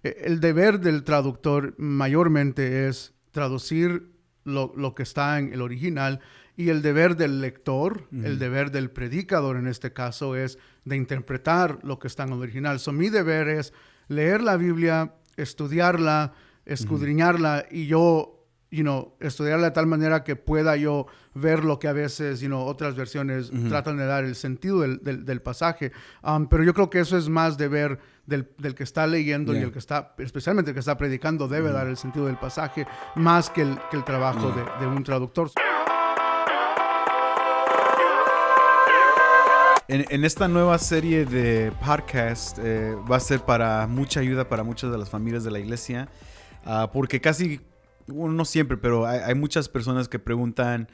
el deber del traductor mayormente es traducir lo que está en el original, y el deber del lector, el deber del predicador en este caso, es de interpretar lo que está en el original. So, mi deber es leer la Biblia, estudiarla, escudriñarla, y yo, estudiarla de tal manera que pueda yo ver lo que a veces, otras versiones tratan de dar el sentido del pasaje. Pero yo creo que eso es más deber del que está leyendo, y el que está, especialmente el que está predicando, debe dar el sentido del pasaje más que el trabajo de un traductor. En esta nueva serie de podcast va a ser para mucha ayuda para muchas de las familias de la iglesia, porque casi, bueno, no siempre, pero hay muchas personas que preguntan,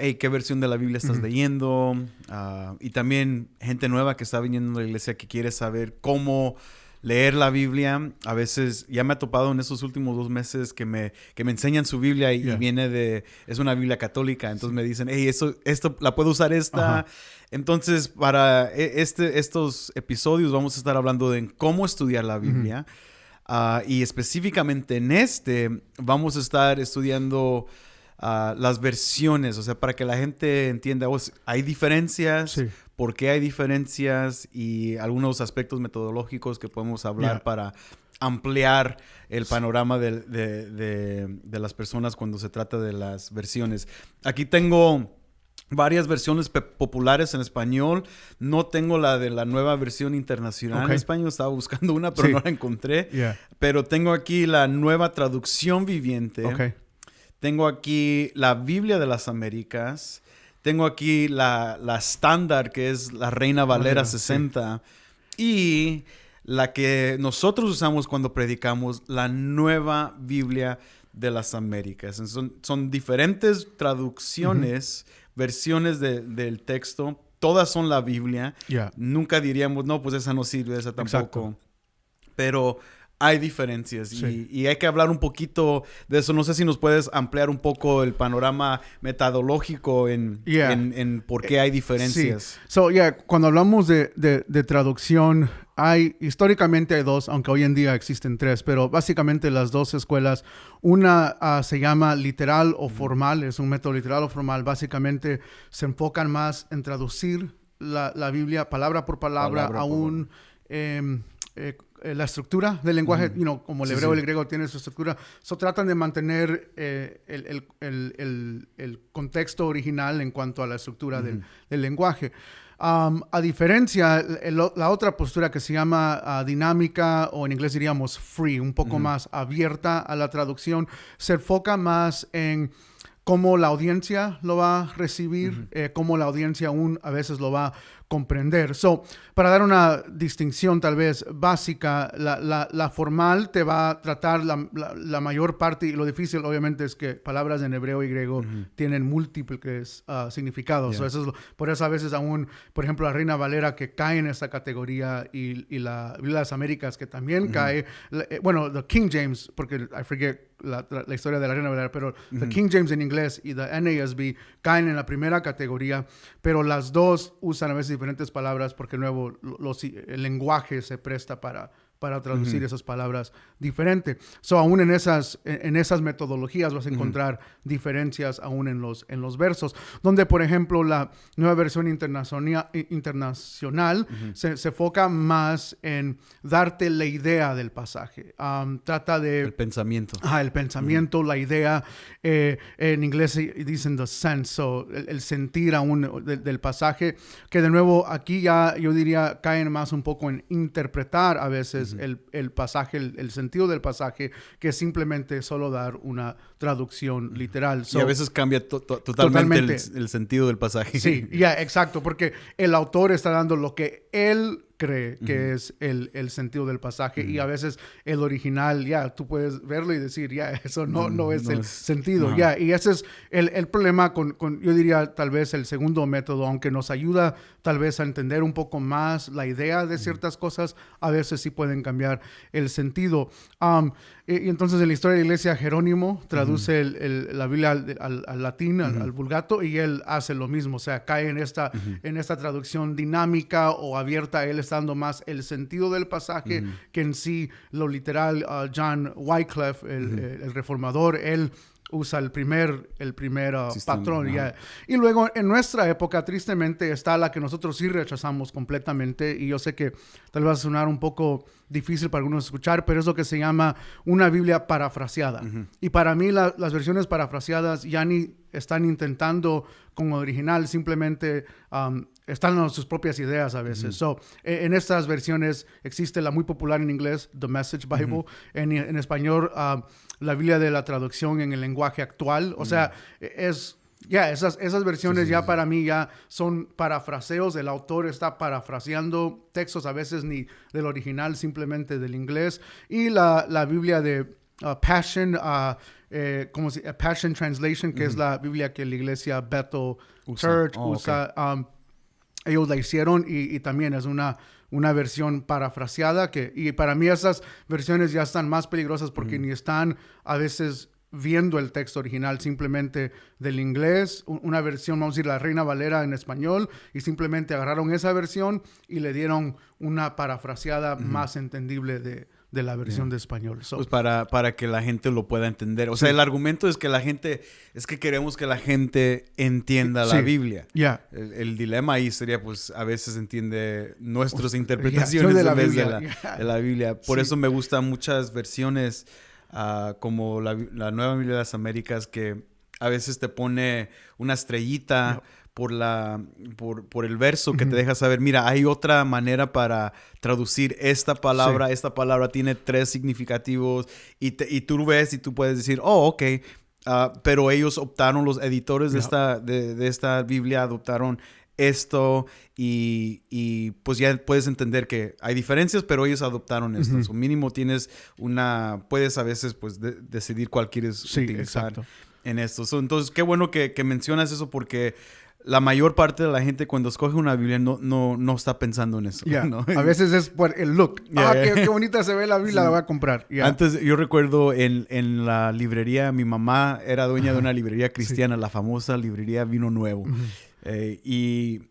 hey, ¿qué versión de la Biblia estás leyendo? Y también gente nueva que está viniendo a la iglesia que quiere saber cómo leer la Biblia. A veces ya me ha topado en estos últimos 2 meses que me enseñan su Biblia y es una Biblia católica. Entonces me dicen, hey, esto la puedo usar esta. Entonces, para estos episodios vamos a estar hablando de cómo estudiar la Biblia. Y específicamente en vamos a estar estudiando las versiones, o sea, para que la gente entienda, hay diferencias, por qué hay diferencias y algunos aspectos metodológicos que podemos hablar para ampliar el panorama de las personas cuando se trata de las versiones. Aquí tengo varias versiones populares en español. No tengo la de la nueva versión internacional en español. Estaba buscando una, pero no la encontré. Pero tengo aquí la nueva traducción viviente. Tengo aquí la Biblia de las Américas. Tengo aquí la estándar, que es la Reina Valera 60. Y la que nosotros usamos cuando predicamos, la nueva Biblia de las Américas. Son diferentes traducciones, versiones del texto. Todas son la Biblia. Nunca diríamos, no, pues esa no sirve, esa tampoco. Pero hay diferencias y hay que hablar un poquito de eso. No sé si nos puedes ampliar un poco el panorama metodológico en por qué hay diferencias. Cuando hablamos de traducción, históricamente hay 2, aunque hoy en día existen 3, pero básicamente las 2 escuelas, una se llama literal o formal, es un método literal o formal. Básicamente se enfocan más en traducir la Biblia palabra por palabra la estructura del lenguaje, como el hebreo y el griego tienen su estructura. Tratan de mantener el contexto original en cuanto a la estructura del lenguaje. A diferencia, la otra postura que se llama dinámica, o en inglés diríamos free, un poco más abierta a la traducción, se enfoca más en cómo la audiencia lo va a recibir, cómo la audiencia aún a veces lo va a comprender. Para dar una distinción tal vez básica, la formal te va a tratar la mayor parte, y lo difícil obviamente es que palabras en hebreo y griego tienen múltiples signifidos. Por eso a veces aún, por ejemplo, la Reina Valera, que cae en esta categoría, y la Biblia de las Américas, que también cae, the King James, porque I forget la historia de la Reina Valera, pero the King James en inglés y the NASB caen en la primera categoría, pero las 2 usan a veces diferentes palabras porque nuevo el lenguaje se presta para traducir esas palabras diferente. Aún en esas metodologías vas a encontrar diferencias aún en los versos, donde por ejemplo la nueva versión internacional se enfoca más en darte la idea del pasaje. Trata de el pensamiento. El pensamiento, la idea. En inglés dicen the sense, el sentir aún del pasaje, que de nuevo aquí ya yo diría caen más un poco en interpretar a veces el pasaje, el sentido del pasaje, que simplemente solo dar una traducción literal. Y a veces cambia totalmente el sentido del pasaje. Sí, exacto, porque el autor está dando lo que él cree que es el sentido del pasaje, y a veces el original, tú puedes verlo y decir, eso no es el sentido. Y ese es el problema con, yo diría, tal vez el segundo método, aunque nos ayuda tal vez a entender un poco más la idea de ciertas cosas, a veces sí pueden cambiar el sentido. Y entonces en la historia de la iglesia, Jerónimo traduce la Biblia al latín, al vulgato, y él hace lo mismo, o sea, cae en esta traducción dinámica o abierta. Él manifestando más el sentido del pasaje que en sí lo literal. John Wycliffe, el reformador, él usa el primer patrón. Y luego en nuestra época, tristemente, está la que nosotros sí rechazamos completamente, y yo sé que tal vez va a sonar un poco difícil para algunos escuchar, pero es lo que se llama una Biblia parafraseada. Y para mí las versiones parafraseadas ya ni están intentando con original, simplemente están en sus propias ideas a veces. En estas versiones existe la muy popular en inglés, The Message Bible, en español, la Biblia de la traducción en el lenguaje actual. O sea, esas versiones para mí ya son parafraseos. El autor está parafraseando textos a veces ni del original, simplemente del inglés. Y la Biblia de Passion, Passion Translation, que es la Biblia que la iglesia Bethel Church usa. Ellos la hicieron y también es una versión parafraseada y para mí esas versiones ya están más peligrosas porque ni están a veces viendo el texto original simplemente del inglés, una versión, vamos a decir, la Reina Valera en español, y simplemente agarraron esa versión y le dieron una parafraseada más entendible de la versión de español. Pues para que la gente lo pueda entender. O sea, el argumento es que queremos que la gente entienda la Biblia. El dilema ahí sería, pues, a veces entiende nuestras interpretaciones en vez de la Biblia. Por eso me gustan muchas versiones, como la Nueva Biblia de las Américas, que a veces te pone una estrellita por el verso que te deja saber, mira, hay otra manera para traducir esta palabra. Sí. Esta palabra tiene 3 significativos y tú ves y tú puedes decir, ok, pero ellos optaron, los editores de esta Biblia adoptaron esto y pues ya puedes entender que hay diferencias, pero ellos adoptaron esto. So, mínimo puedes a veces pues decidir cuál quieres utilizar en esto. So, entonces, qué bueno que mencionas eso, porque la mayor parte de la gente cuando escoge una Biblia no está pensando en eso. ¿No? A veces es por el look. Qué bonita se ve la Biblia, la voy a comprar. Antes, yo recuerdo en la librería, mi mamá era dueña de una librería cristiana, la famosa librería Vino Nuevo. Y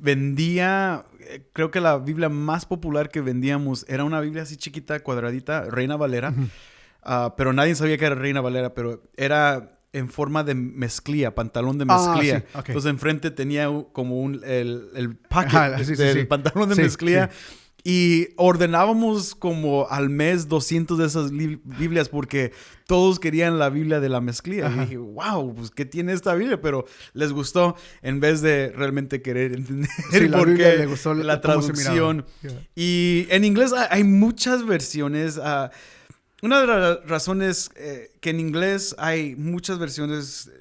vendía, creo que la Biblia más popular que vendíamos era una Biblia así chiquita, cuadradita, Reina Valera. Pero nadie sabía que era Reina Valera, pero era en forma de mezclilla, pantalón de mezclilla. Entonces enfrente tenía como el packet del pantalón de mezclilla. Y ordenábamos como al mes 200 de esas Biblias porque todos querían la Biblia de la mezclilla. Y dije, wow, pues ¿qué tiene esta Biblia? Pero les gustó en vez de realmente querer entender por qué le gustó la traducción. Y en inglés hay muchas versiones. Una de las razones que en inglés hay muchas versiones,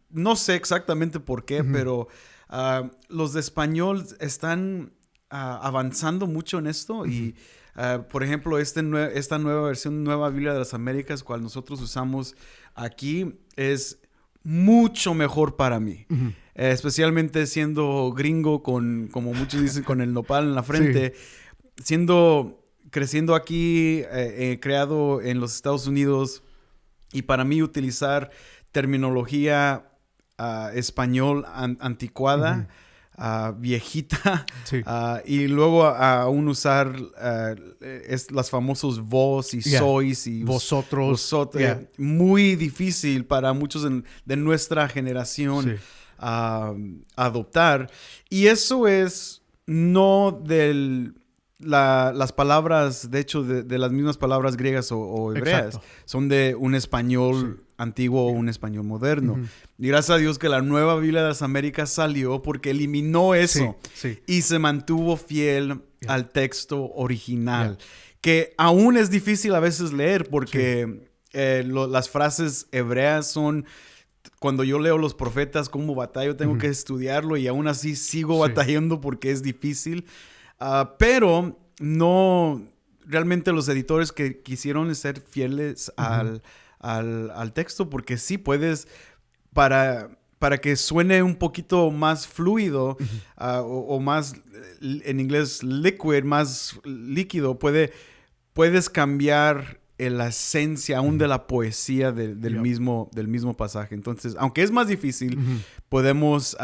no sé exactamente por qué, pero los de español están avanzando mucho en esto. Y, por ejemplo, esta nueva versión, Nueva Biblia de las Américas, cual nosotros usamos aquí, es mucho mejor para mí. Especialmente siendo gringo, como muchos dicen, con el nopal en la frente, creciendo aquí, creado en los Estados Unidos, y para mí utilizar terminología español anticuada, viejita, y luego aún usar las famosas vos y sois y vosotros. Muy difícil para muchos de nuestra generación adoptar. Y eso es no las palabras, de hecho, de las mismas palabras griegas o hebreas. Son de un español antiguo o un español moderno. Y gracias a Dios que la Nueva Biblia de las Américas salió porque eliminó eso y se mantuvo fiel al texto original. Que aún es difícil a veces leer porque las frases hebreas son... Cuando yo leo los profetas, como batallo, tengo que estudiarlo, y aún así sigo batallando porque es difícil. Pero no, realmente los editores que quisieron ser fieles al texto, porque sí puedes, para que suene un poquito más fluido o más, en inglés, liquid, más líquido, puedes cambiar la esencia aún de la poesía del mismo pasaje. Entonces, aunque es más difícil, podemos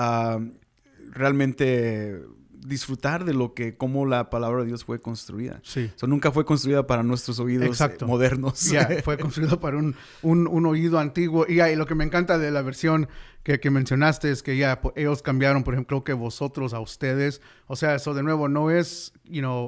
realmente disfrutar de cómo la palabra de Dios fue construida. Sí. Nunca fue construida para nuestros oídos modernos. Fue construida para un oído antiguo. Y lo que me encanta de la versión que mencionaste es que ellos cambiaron, por ejemplo, que vosotros a ustedes. O sea, eso de nuevo no es,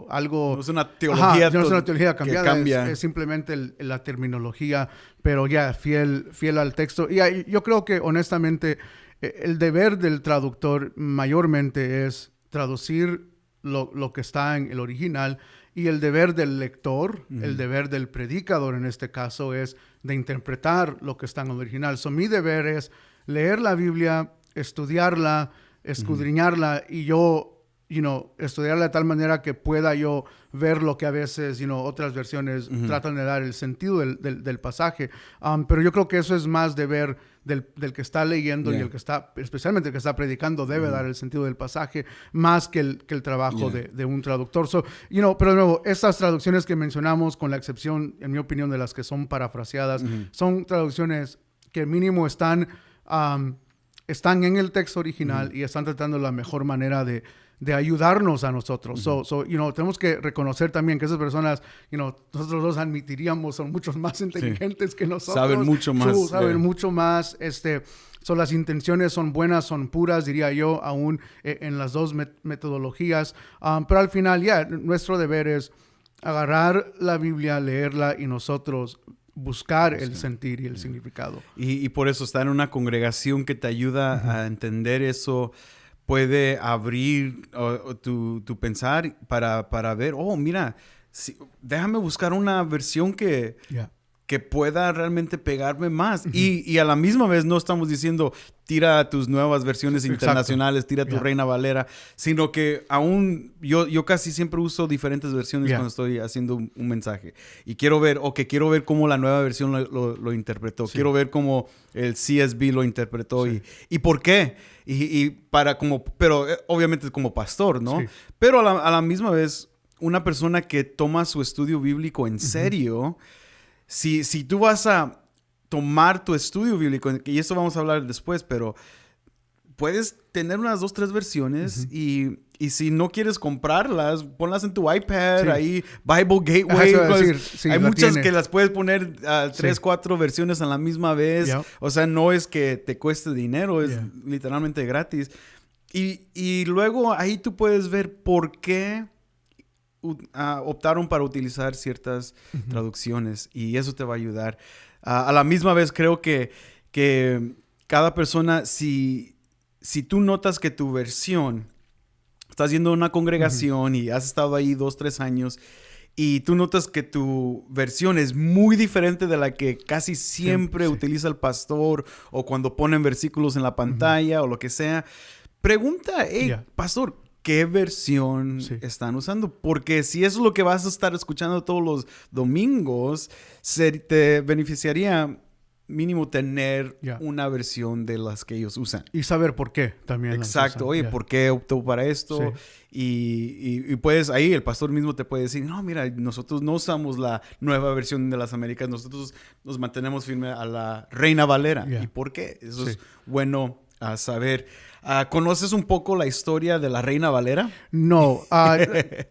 algo... No es una teología, no es una teología cambiada. Cambia. Es simplemente la terminología, pero fiel al texto. Y yo creo que, honestamente, el deber del traductor mayormente es traducir lo que está en el original, y el deber del lector, el deber del predicador en este caso, es de interpretar lo que está en el original. Mi deber es leer la Biblia, estudiarla, escudriñarla, y yo estudiarla de tal manera que pueda yo ver lo que a veces, otras versiones tratan de dar el sentido del pasaje. Pero yo creo que eso es más deber del que está leyendo y el que está, especialmente el que está predicando, debe dar el sentido del pasaje más que el trabajo de un traductor. Pero de nuevo, estas traducciones que mencionamos, con la excepción, en mi opinión, de las que son parafraseadas, son traducciones que mínimo están en el texto original y están tratando la mejor manera de ayudarnos a nosotros. Tenemos que reconocer también que esas personas, nosotros dos admitiríamos, son muchos más inteligentes que nosotros. Saben mucho más. Saben mucho más. Las intenciones son buenas, son puras, diría yo, aún en las dos metodologías. Pero al final, nuestro deber es agarrar la Biblia, leerla y nosotros buscar el sentir y el significado. Y por eso estar en una congregación que te ayuda a entender eso puede abrir tu pensar para ver, mira, déjame buscar una versión que pueda realmente pegarme más. Y a la misma vez no estamos diciendo, tira tus nuevas versiones internacionales, tira tu Reina Valera, sino que aún yo casi siempre uso diferentes versiones cuando estoy haciendo un mensaje. Y quiero ver cómo la nueva versión lo interpretó. Sí. Quiero ver cómo el CSB lo interpretó y por qué. Pero obviamente como pastor, ¿no? Sí. Pero a la misma vez, una persona que toma su estudio bíblico en serio, si tú vas a tomar tu estudio bíblico, y eso vamos a hablar después, pero puedes tener unas 2, 3 versiones y si no quieres comprarlas, ponlas en tu iPad, ahí, Bible Gateway. Hay muchas que las puedes poner 3, 4 versiones a la misma vez. Yep. O sea, no es que te cueste dinero, es literalmente gratis. Y luego ahí tú puedes ver por qué optaron para utilizar ciertas traducciones, y eso te va a ayudar. A la misma vez creo que cada persona, si tú notas que tu versión, estás yendo a una congregación y has estado ahí 2, 3 años, y tú notas que tu versión es muy diferente de la que casi siempre utiliza el pastor, o cuando ponen versículos en la pantalla o lo que sea, pregunta, pastor, ¿qué versión están usando? Porque si eso es lo que vas a estar escuchando todos los domingos, te beneficiaría mínimo tener una versión de las que ellos usan. Y saber por qué también. Exacto. Oye, ¿por qué optó para esto? Y puedes, ahí el pastor mismo te puede decir, no, mira, nosotros no usamos la nueva versión de las Américas, nosotros nos mantenemos firmes a la Reina Valera. ¿Y por qué? Eso es bueno a saber. ¿Conoces un poco la historia de la Reina Valera? No,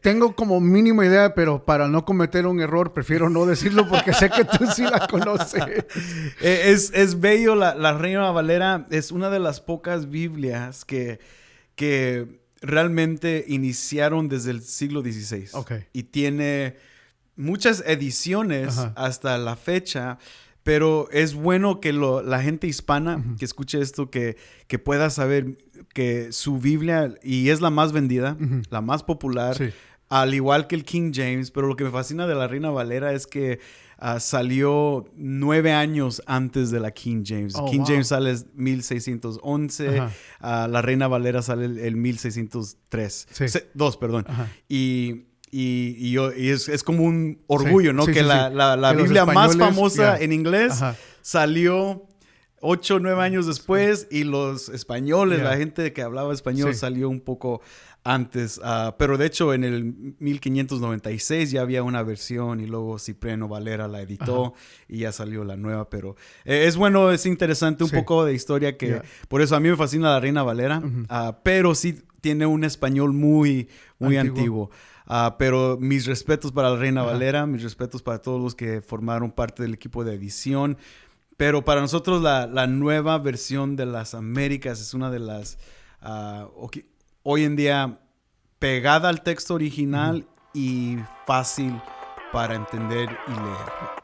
tengo como mínima idea, pero para no cometer un error prefiero no decirlo porque sé que tú sí la conoces. Es bello, la Reina Valera es una de las pocas Biblias que realmente iniciaron desde el siglo XVI. Okay. Y tiene muchas ediciones hasta la fecha. Pero es bueno que la gente hispana que escuche esto, que pueda saber que su Biblia, y es la más vendida, la más popular, al igual que el King James. Pero lo que me fascina de la Reina Valera es que salió 9 años antes de la King James. King James sale en 1611, la Reina Valera sale en 1603. 2, perdón. Y es como un orgullo, ¿no? Que la Biblia más famosa en inglés salió 8 o 9 años después, y los españoles, la gente que hablaba español, salió un poco antes. Pero de hecho en el 1596 ya había una versión, y luego Cipriano Valera la editó y ya salió la nueva. Pero es bueno, es interesante un poco de historia, que por eso a mí me fascina la Reina Valera. Pero sí tiene un español muy antiguo. Pero mis respetos para la Reina Valera, mis respetos para todos los que formaron parte del equipo de edición. Pero para nosotros la nueva versión de las Américas es una de las, hoy en día, pegada al texto original y fácil para entender y leer.